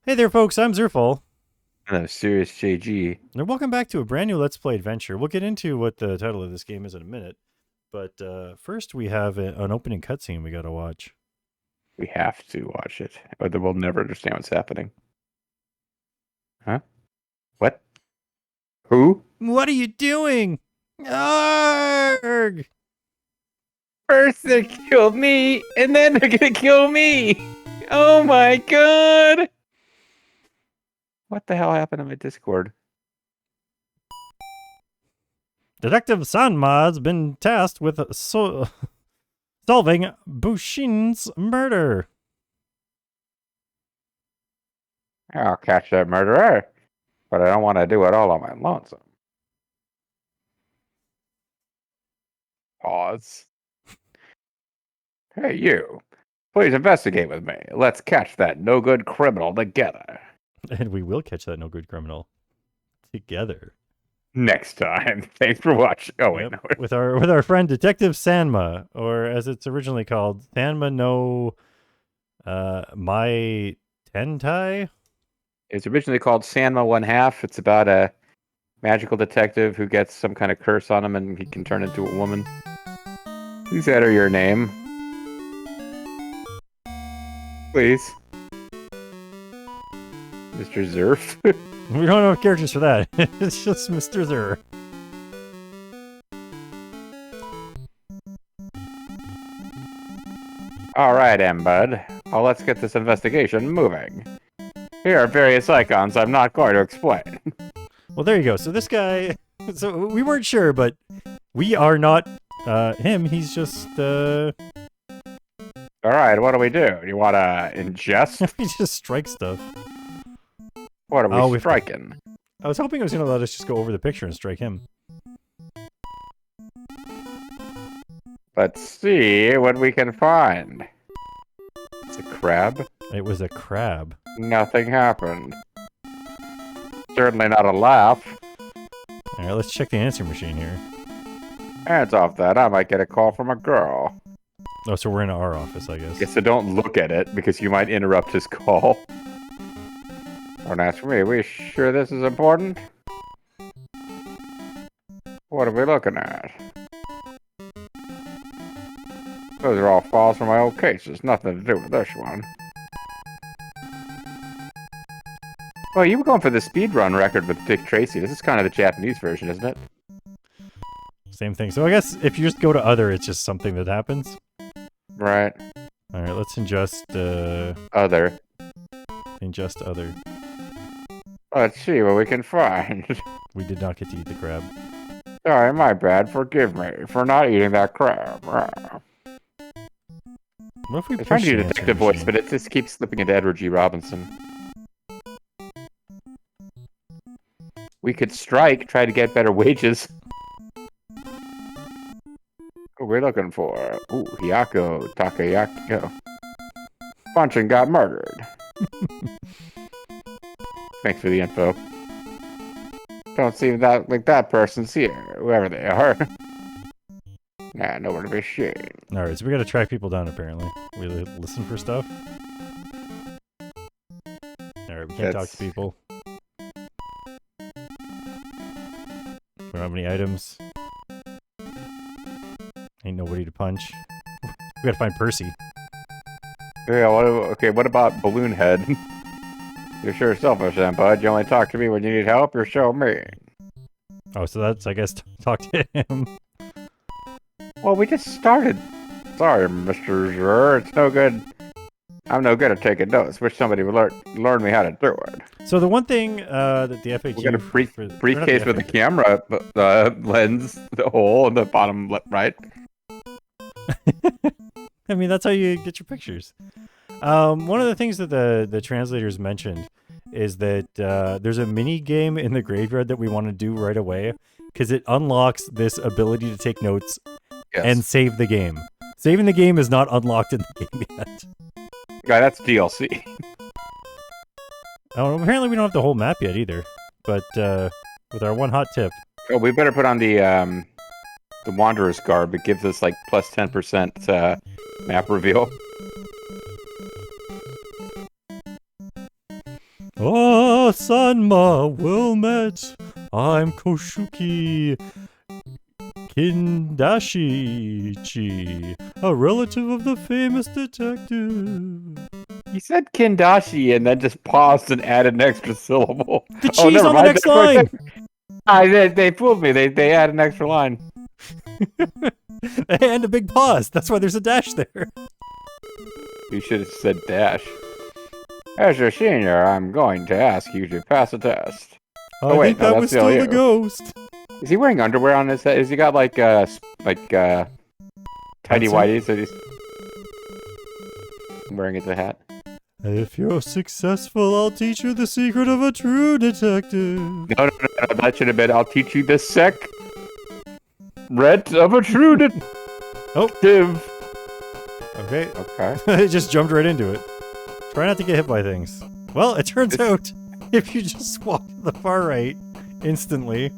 Hey there, folks. I'm Zerfall, No, serious JG. and welcome back to a brand new Let's Play adventure. We'll get into what the title of this game is in a minute, but first we have an opening cutscene we gotta watch. We have to watch it, or then we'll never understand what's happening. Huh? What? Who? What are you doing? Arrgh! First they killed me, and then they're gonna kill me! Oh my god! What the hell happened to my Discord? Detective Sanma has been tasked with solving Bushin's murder. I'll catch that murderer, but I don't want to do it all on my lonesome. Pause. Hey, you. Please investigate with me. Let's catch that no-good criminal together. And we will catch that no good criminal together. Next time. Thanks for watching. Oh, wait, Yep. no. With our friend Detective Sanma, or as it's originally called, Sanma no Meitantei. It's originally called Sanma One Half. It's about a magical detective who gets some kind of curse on him and he can turn into a woman. Please enter your name. Please. Mr. Zerf. We don't have characters for that. It's just Mr. Zer. Alright, M. Bud. Well, let's get this investigation moving. Here are various icons I'm not going to explain. Well, there you go. So this guy, so we weren't sure, but we are not him. He's just Alright, what do we do? You want to ingest? he just strikes stuff. What Oh, are we we've- striking? I was hoping it was gonna let us just go over the picture and strike him. Let's see what we can find. It's a crab. It was a crab. Nothing happened. Certainly not a laugh. All right, let's check the answer machine here. Hands off that, I might get a call from a girl. Oh, so we're in our office, I guess. Yeah, so don't look at it, because you might interrupt his call. Don't ask me, we sure this is important? What are we looking at? Those are all files from my old cases, nothing to do with this one. Well, you were going for the speedrun record with Dick Tracy. This is kind of the Japanese version, isn't it? Same thing. So I guess if you just go to other, it's just something that happens. Right. All right, let's ingest Other. ingest other. Let's see what we can find. We did not get to eat the crab. Sorry, my bad. Forgive me for not eating that crab. What if we I'm trying push to do the a answer detective voice, machine? but it just keeps slipping into Edward G. Robinson. We could strike, try to get better wages. What we're looking for? Ooh, Hyako Takayako. Punching got murdered. Thanks for the info. Don't seem that like that person's here, whoever they are. Nah, nowhere to be seen. All right, so we got to track people down. Apparently, we listen for stuff. All right, we can't talk to people. We don't have any items. Ain't nobody to punch. We gotta find Percy. Yeah, what about Balloon Head? You're sure selfish then, bud. You only talk to me when you need help, you're so mean. Oh, so that's, I guess, talk to him. Well, we just started. Sorry, Mr. Zer, it's no good. I'm no good at taking notes. Wish somebody would learn me how to do it. So the one thing that the FAQ... We got a for- briefcase not with a FAQ. camera lens, the hole in the bottom left, right. I mean, that's how you get your pictures. One of the things that the translators mentioned is that there's a mini game in the graveyard that we want to do right away because it unlocks this ability to take notes Yes. and save the game. Saving the game is not unlocked in the game yet. Guy, that's DLC. Oh, apparently we don't have the whole map yet either. But with our one hot tip, Oh, we better put on the Wanderer's garb. It gives us like plus 10% map reveal. Oh, Sanma, well met. I'm Koshuki Kindashichi, a relative of the famous detective. He said Kindashi and then just paused and added an extra syllable. The cheese on the next line! They fooled me. They added an extra line. And a big pause. That's why there's a dash there. You should have said dash. As your senior, I'm going to ask you to pass a test. I think that was still the ghost. Is he wearing underwear on his head? Has he got like tidy whities that he's wearing as a hat? If you're successful, I'll teach you the secret of a true detective. No. That should have been, I'll teach you the secret of a true detective. Okay. Okay. It just jumped right into it. Try not to get hit by things. Well, it turns out, if you just walk to the far right instantly.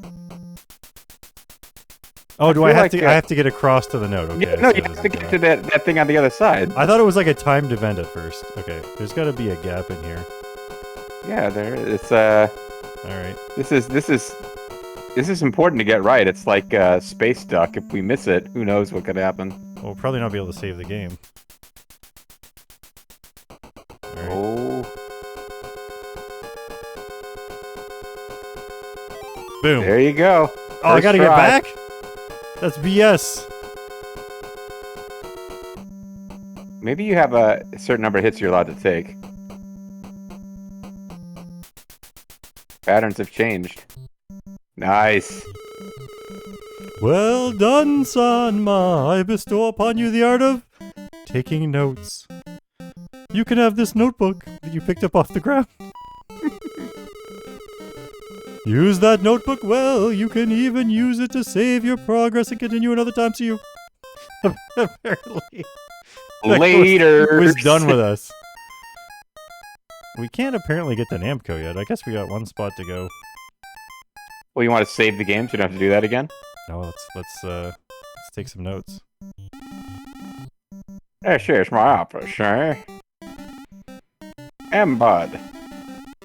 Oh, I have to get across to the note? Okay. Yeah, no, you have to get to that thing on the other side. I thought it was like a timed event at first. Okay, there's got to be a gap in here. Yeah, there. It's All right. This is important to get right. It's like Space Duck. If we miss it, who knows what could happen? We'll probably not be able to save the game. All right. Oh. Boom. There you go. Oh, I gotta get back? That's BS. Maybe you have a certain number of hits you're allowed to take. Patterns have changed. Nice. Well done, Sanma. I bestow upon you the art of taking notes. You can have this notebook that you picked up off the ground. Use that notebook well. You can even use it to save your progress and continue another time. So you apparently later was done with us. We can't apparently get to Namco yet. I guess we got one spot to go. Well, you want to save the game so you don't have to do that again? No, let's take some notes. This is my office, sir. Bud,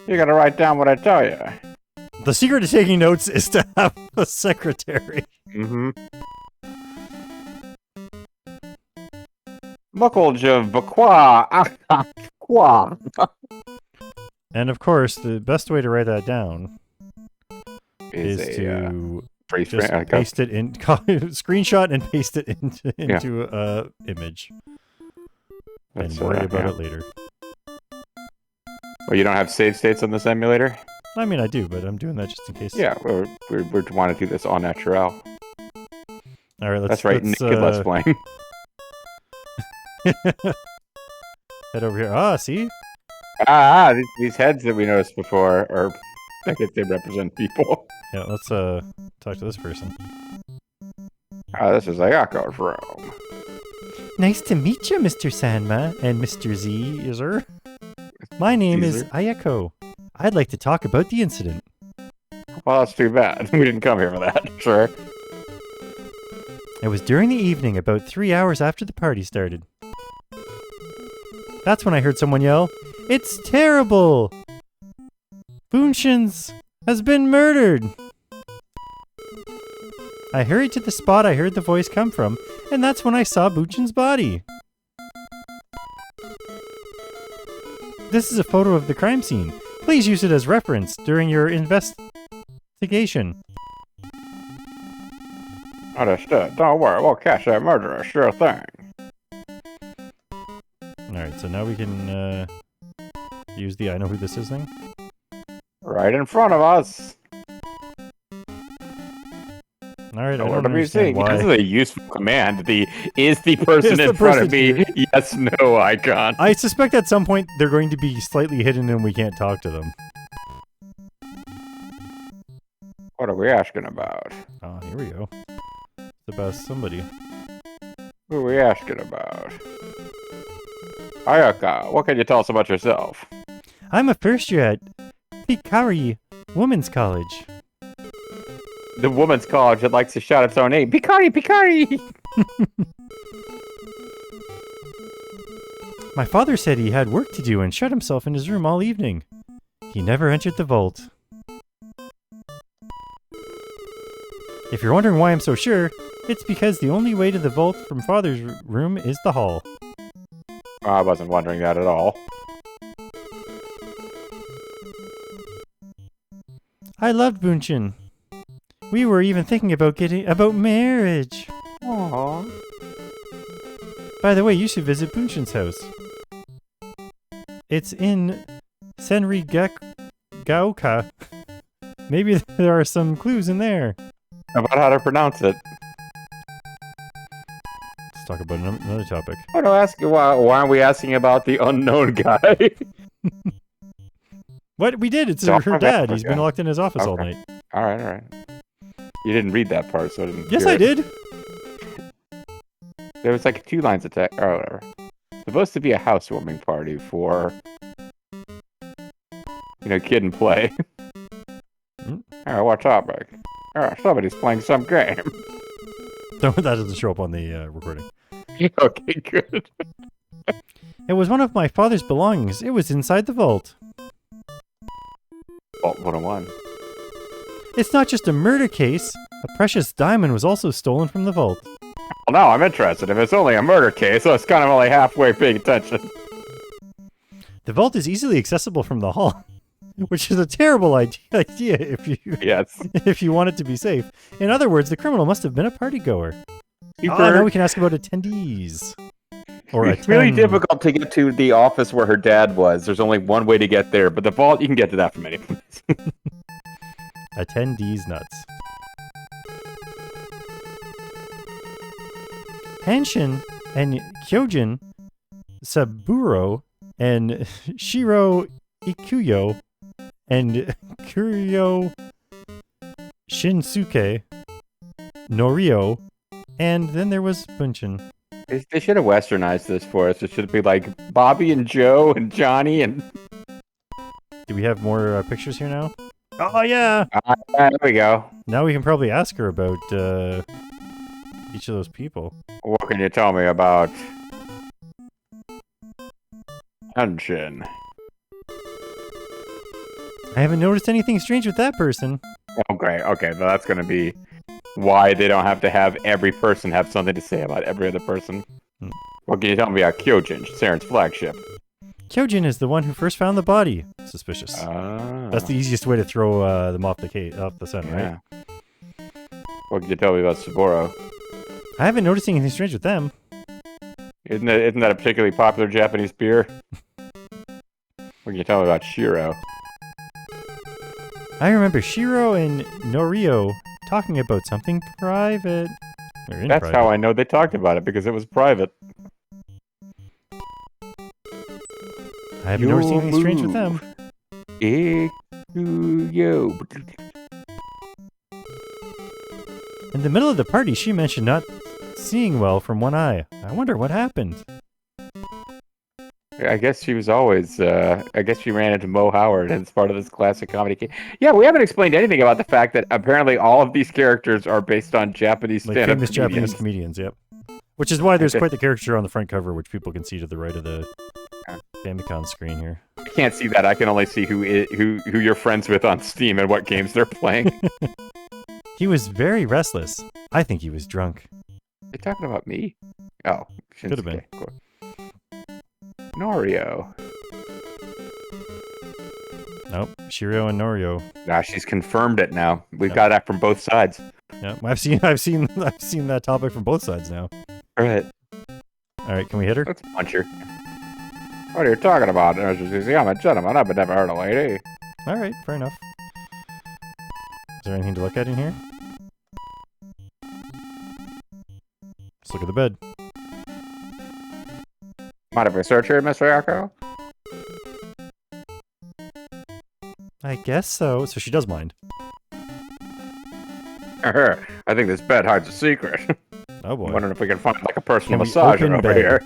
you gotta write down what I tell you. The secret to taking notes is to have a secretary. Mm-hmm. Muckleja Vakwa. And of course, the best way to write that down is to just paste it in, screenshot and paste it into a image, and worry about it later. Well, you don't have save states on this emulator? I mean, I do, but I'm doing that just in case. Yeah, we want to do this en natural. All right, that's right. Naked Let's Playing. Head over here. Ah, see? These heads that we noticed before are, I guess they represent people. Yeah, let's talk to this person. This is Ayako from. Nice to meet you, Mr. Sanma and Mr. Z. Is-er? My name is Ayako. I'd like to talk about the incident. Well, that's too bad. We didn't come here for that. Sure. It was during the evening, about 3 hours after the party started. That's when I heard someone yell, "It's terrible! Bunshins has been murdered!" I hurried to the spot I heard the voice come from, and that's when I saw Bunshin's body. This is a photo of the crime scene. Please use it as reference during your investigation. Understood. Don't worry, we'll catch that murderer. Sure thing. Alright, so now we can use the I know who this is thing. Right in front of us. Alright, I don't understand why. This is a useful command. Is the person in front of me yes, no icon. I suspect at some point they're going to be slightly hidden and we can't talk to them. What are we asking about? Oh, here we go. It's about somebody. Who are we asking about? Ayaka, what can you tell us about yourself? I'm a first year at Pikari Women's College. The women's college that likes to shout its own name. Pikari, Pikari! My father said he had work to do and shut himself in his room all evening. He never entered the vault. If you're wondering why I'm so sure, it's because the only way to the vault from Father's room is the hall. I wasn't wondering that at all. I loved Bunshin. We were even thinking about marriage. Aww. By the way, you should visit Bunshin's house. It's in Senrigaoka. Maybe there are some clues in there. About how to pronounce it. Let's talk about another topic. I don't ask why aren't we asking about the unknown guy? What? We did. It's her dad. He's been locked in his office all night. All right. You didn't read that part, so I didn't. Yes, I did. There was like 2 lines of text, or whatever. Supposed to be a housewarming party for, kid and play. Alright, what topic? Alright, somebody's playing some game. That doesn't show up on the recording. Okay, good. It was one of my father's belongings. It was inside the vault. Vault 101. It's not just a murder case. A precious diamond was also stolen from the vault. Well, now I'm interested. If it's only a murder case, so it's kind of only halfway paying attention. The vault is easily accessible from the hall, which is a terrible idea if you want it to be safe. In other words, the criminal must have been a partygoer. Now we can ask about attendees. It's really difficult to get to the office where her dad was. There's only one way to get there, but the vault, you can get to that from any place. Attendees nuts. Hanshin and Kyojin, Saburo, and Shiro Ikuyo, and Kuryo Shinsuke, Norio, and then there was Bunshin. They should have westernized this for us. It should be like Bobby and Joe and Johnny and... Do we have more pictures here now? Oh, yeah! There we go. Now we can probably ask her about each of those people. What can you tell me about Hanshin? I haven't noticed anything strange with that person. Oh, great. Okay, well, that's going to be why they don't have to have every person have something to say about every other person. What can you tell me about Kyojin, Saren's flagship? Kyojin is the one who first found the body. Suspicious. That's the easiest way to throw them off the sun, right? What can you tell me about Saburo? I haven't noticed anything strange with them. Isn't that a particularly popular Japanese beer? What can you tell me about Shiro? I remember Shiro and Norio talking about something private. That's how I know they talked about it, because it was private. I haven't noticed anything strange with them. In the middle of the party, she mentioned not seeing well from one eye. I wonder what happened. I guess she was always, I guess she ran into Mo Howard as part of this classic comedy. Yeah, we haven't explained anything about the fact that apparently all of these characters are based on Japanese stand-up famous Japanese comedians, yep. Which is why there's quite the caricature on the front cover, which people can see to the right of the Famicom screen here. I can't see that. I can only see who you're friends with on Steam and what games they're playing. He was very restless. I think he was drunk. You're talking about me? Oh, could have been. Cool. Norio. Nope, Shiro and Norio. Nah, she's confirmed it now. We've got that from both sides. Yeah, I've seen that topic from both sides now. All right. All right, can we hit her? Let's punch her. What are you talking about? I'm a gentleman. I've never heard a lady. All right, fair enough. Is there anything to look at in here? Let's look at the bed. Mind if we search here, Mr. Yako? I guess so. So she does mind. I think this bed hides a secret. Oh boy. I'm wondering if we can find like a personal massager over here.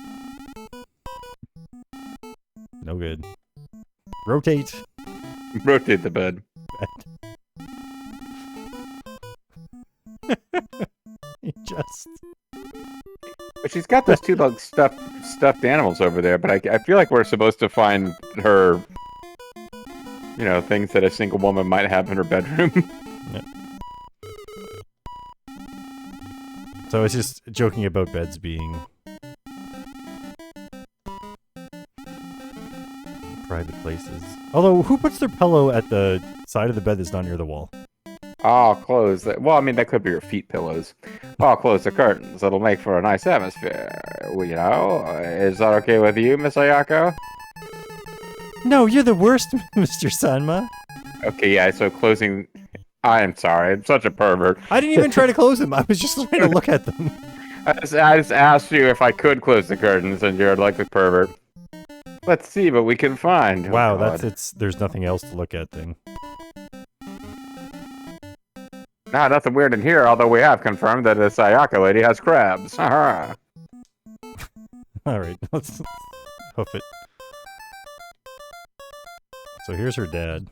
No good. Rotate. Rotate the bed. Just. But she's got those two like stuffed animals over there. But I feel like we're supposed to find her You know, things that a single woman might have in her bedroom. Yep. So it's just joking about beds being private places. Although, who puts their pillow at the side of the bed that's not near the wall? I'll close that. Well, I mean, that could be your feet pillows. I'll close the curtains. It'll make for a nice atmosphere. Well, you know, is that okay with you, Miss Ayako? No, you're the worst, Mr. Sanma. Okay, yeah, so closing... I'm sorry, I'm such a pervert. I didn't even try to close them. I was just trying to look at them. I just asked you if I could close the curtains, and you're like a pervert. Let's see what we can find. Wow, God. there's nothing else to look at thing. Nah, nothing weird in here, although we have confirmed that this Ayaka lady has crabs. Alright, let's hoof it. So here's her dad.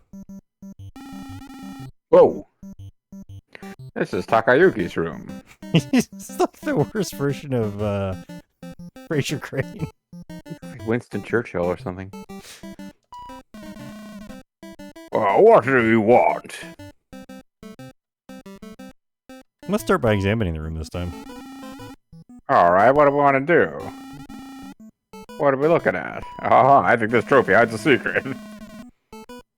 Whoa! This is Takayuki's room. He's like the worst version of Fraser Crane. Like Winston Churchill or something. Well, what do you want? Let's start by examining the room this time. Alright, what do we want to do? What are we looking at? I think this trophy hides a secret.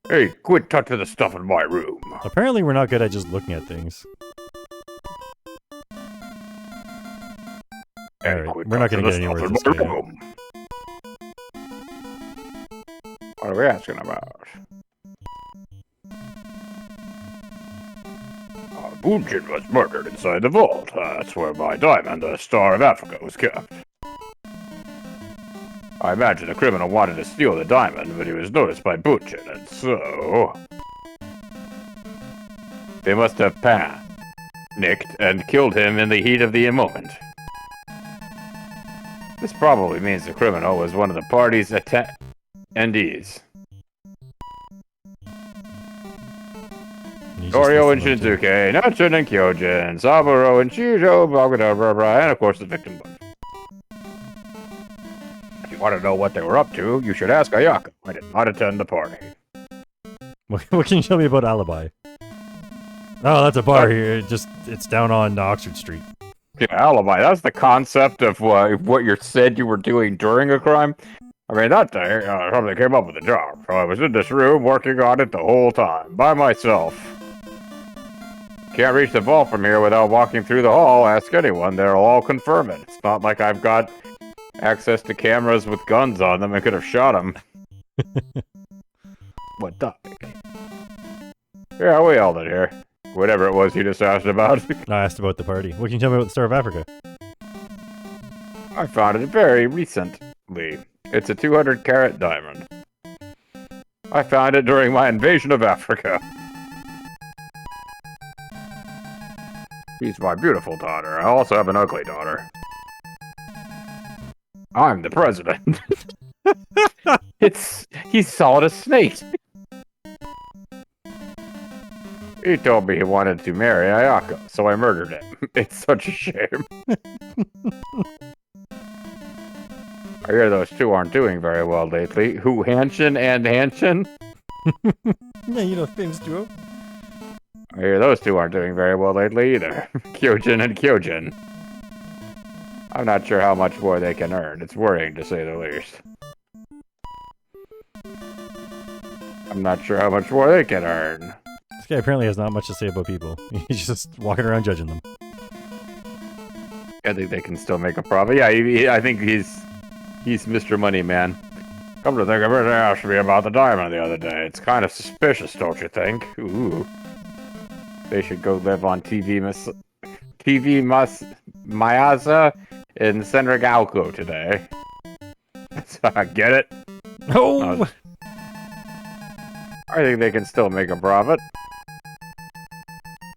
Hey, quit touching the stuff in my room. Apparently we're not good at just looking at things. Alright, we're not going to get anywhere with this game. What are we asking about? Bunjin was murdered inside the vault. That's where my diamond, the Star of Africa, was kept. I imagine the criminal wanted to steal the diamond, but he was noticed by Bunjin, and so... they must have panicked and killed him in the heat of the moment. This probably means the criminal was one of the party's attendees. Torio and Shinzuke, Natsun and Kyojin, Saburo and Shijo, Bagadabra, and of course the victim bunch. If you want to know what they were up to, you should ask Ayaka. I did not attend the party. What can you tell me about Alibi? Oh, that's a bar here. It's down on Oxford Street. Yeah, alibi. That's the concept of what you said you were doing during a crime. I mean, that day, somebody came up with a job. So I was in this room working on it the whole time, by myself. Can't reach the vault from here without walking through the hall. Ask anyone, they'll all confirm it. It's not like I've got access to cameras with guns on them and could have shot them. What the? Yeah, we held it here. Whatever it was you just asked about. I asked about the party. What can you tell me about the Star of Africa? I found it very recently. It's a 200-carat diamond. I found it during my invasion of Africa. She's my beautiful daughter. I also have an ugly daughter. I'm the president. He's solid as snake. He told me he wanted to marry Ayaka, so I murdered him. It's such a shame. I hear those two aren't doing very well lately. Who, Hanshin and Hanshin? Yeah, you know, famous duo. I hear those two aren't doing very well lately either. Kyojin and Kyojin. I'm not sure how much more they can earn. It's worrying, to say the least. I'm not sure how much more they can earn. This guy apparently has not much to say about people. He's just walking around judging them. I think they can still make a profit. Yeah, I think he's Mr. Money Man. Come to think of it, they asked me about the diamond the other day. It's kind of suspicious, don't you think? Ooh. They should go live on TV Mayaza in Senrigalco today. Get it? Oh! I think they can still make a profit.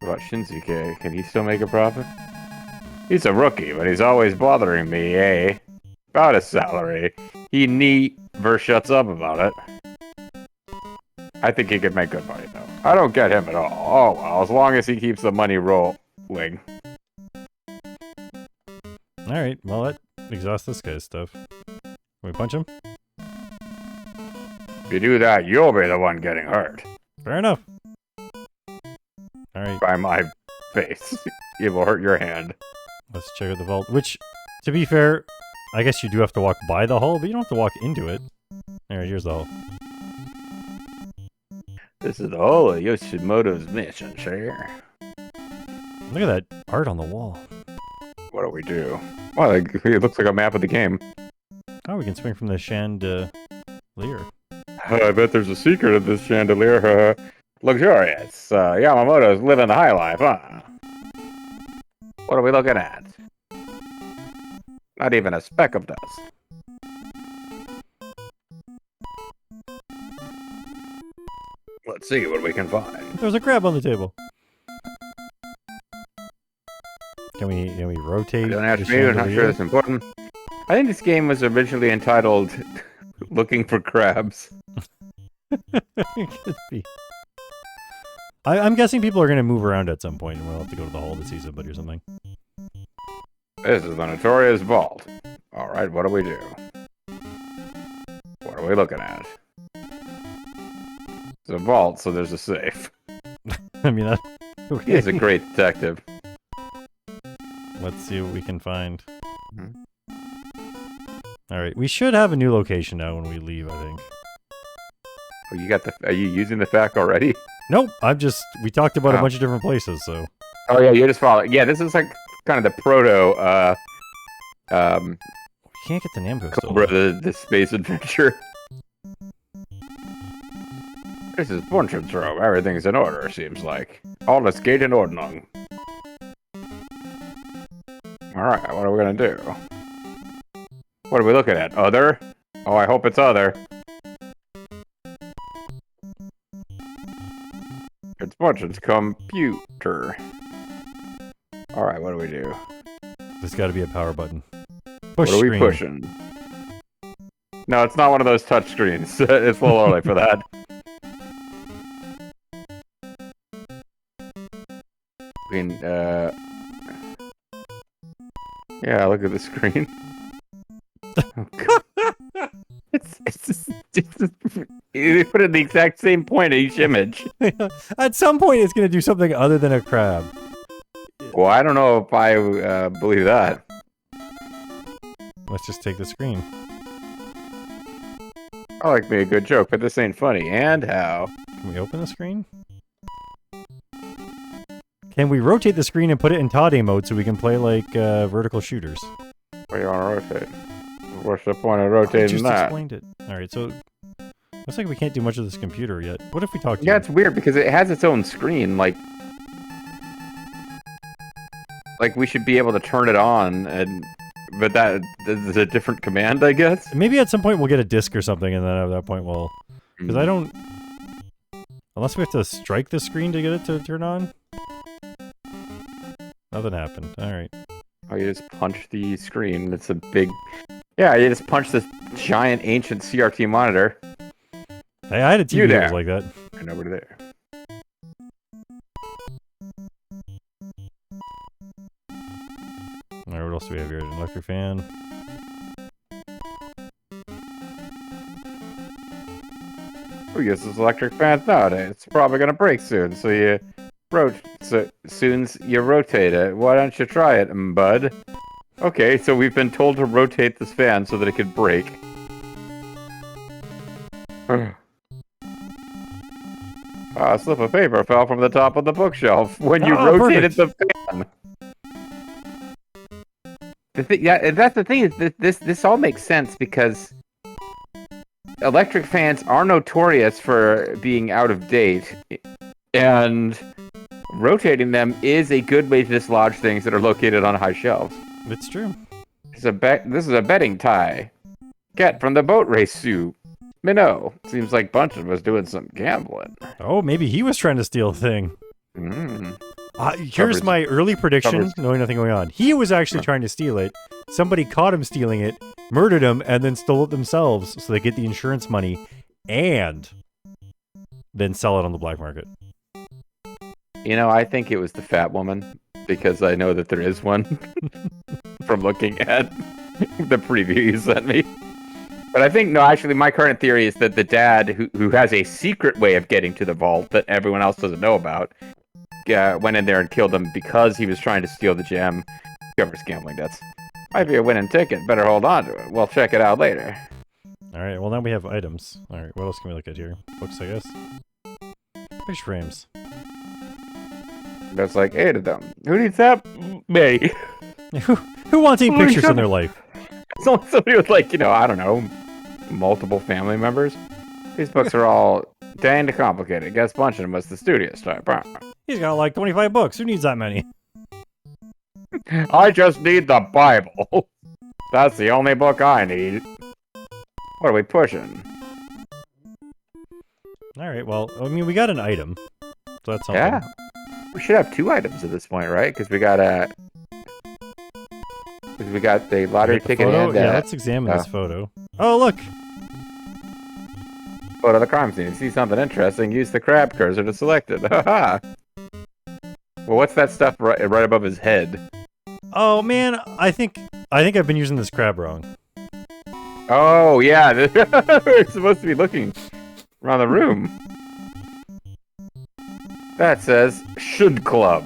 What about Shinsuke? Can he still make a profit? He's a rookie, but he's always bothering me, eh? About his salary. He never shuts up about it. I think he could make good money, though. I don't get him at all. Oh, well, as long as he keeps the money rolling. Alright, well, that exhausts this guy's stuff. Can we punch him? If you do that, you'll be the one getting hurt. Fair enough. All right. By my face. It will hurt your hand. Let's check out the vault. Which, to be fair, I guess you do have to walk by the hole, but you don't have to walk into it. All right, here's the hole. This is the whole of Yoshimoto's mission, sir. Look at that art on the wall. What do we do? Well, it looks like a map of the game. Oh, we can swing from the chandelier. I bet there's a secret of this chandelier. Luxurious. Yamamoto's living the high life, huh? What are we looking at? Not even a speck of dust. Let's see what we can find. There's a crab on the table. Can we rotate? Don't ask me, I'm not sure that's important. I think this game was originally entitled Looking for Crabs. Could be. I'm guessing people are going to move around at some point, and we'll have to go to the hall to see somebody or something. This is the notorious vault. Alright, what do we do? What are we looking at? It's a vault, so there's a safe. I mean, okay. He's a great detective. Let's see what we can find. Alright, we should have a new location now when we leave, I think. Oh, you got the... Are you using the fact already? Nope, we talked about a bunch of different places, so... Oh yeah, you just follow. Yeah, this is like kind of the proto, We can't get the Namco Cobra, the space adventure. This is Bunchem's room. Everything's in order, seems like. All is gate in Ordnung. Alright, what are we gonna do? What are we looking at? Other? Oh, I hope it's other. It's Bunchem's computer. Alright, what do we do? There's gotta be a power button. Push What are we screen. pushing? No, it's not one of those touch screens. It's a little early for that. I mean, yeah, look at the screen. Oh, God. It's you put it in the exact same point at each image. At some point, it's gonna do something other than a crab. Well, I don't know if I believe that. Let's just take the screen. I like me a good joke, but this ain't funny. And how? Can we open the screen? Can we rotate the screen and put it in Tade mode so we can play like vertical shooters? What do you want to rotate? What's the point of I rotating just that? explained it. Alright, so... Looks like we can't do much of this computer yet. What if we talk to Yeah, you? it's weird because it has its own screen. Like we should be able to turn it on, but that is a different command, I guess. Maybe at some point we'll get a disc or something, and then at that point we'll... Because I don't... Unless we have to strike the screen to get it to turn on? Nothing happened. Alright. Oh, you just punch the screen. It's a big... Yeah, you just punch this giant ancient CRT monitor. Hey, I had a TV You that was there. like that. And over there. Alright, what else do we have here? An electric fan. Who uses electric fans nowadays? It's probably gonna break soon, so you soon you rotate it. Why don't you try it, bud? Okay, so we've been told to rotate this fan so that it could break. A slip of paper fell from the top of the bookshelf when you rotated the fan. That's the thing. Is this all makes sense because electric fans are notorious for being out of date, and rotating them is a good way to dislodge things that are located on high shelves. It's true. This is a betting tie. Get from the boat race suit. Minnow. Seems like Bunchen was doing some gambling. Oh, maybe he was trying to steal a thing. Mm. Here's my early prediction, knowing nothing going on. He was actually Huh. trying to steal it. Somebody caught him stealing it, murdered him, and then stole it themselves so they get the insurance money and then sell it on the black market. You know, I think it was the fat woman because I know that there is one from looking at the preview you sent me. But I think, no, actually, my current theory is that the dad, who has a secret way of getting to the vault that everyone else doesn't know about, went in there and killed him because he was trying to steal the gem. Covers gambling debts. Might be a winning ticket. Better hold on to it. We'll check it out later. Alright, well now we have items. Alright, what else can we look at here? Books, I guess. Picture frames. There's like 8 of them. Who needs that? Me. Who wants 8 pictures in their life? Somebody with, like, I don't know, multiple family members. These books are all dang complicated. Guess bunching them was the studious type. He's got like 25 books. Who needs that many? I just need the Bible. That's the only book I need. What are we pushing? Alright, well, I mean, we got an item. So that's something. Yeah. We should have 2 items at this point, right? Because we got the lottery ticket photo? and yeah, let's examine this photo. Oh, look! Photo of the crime scene. See something interesting, use the crab cursor to select it. Haha! Well, what's that stuff right above his head? Oh, man, I think I've been using this crab wrong. Oh, yeah! We're supposed to be looking around the room. That says, should club.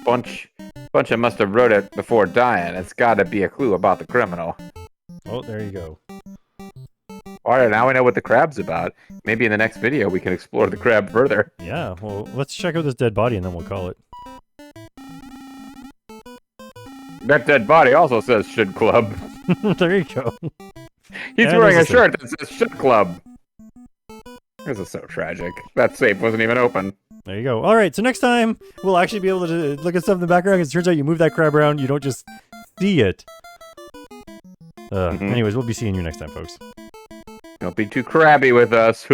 Bunch of must have wrote it before dying. It's gotta be a clue about the criminal. Oh, there you go. Alright, now we know what the crab's about. Maybe in the next video we can explore the crab further. Yeah, well, let's check out this dead body and then we'll call it. That dead body also says should club. There you go. He's wearing a shirt that says should club. This is so tragic. That safe wasn't even open. There you go. Alright, so next time we'll actually be able to look at stuff in the background because it turns out you move that crab around, you don't just see it. Anyways, we'll be seeing you next time, folks. Don't be too crabby with us.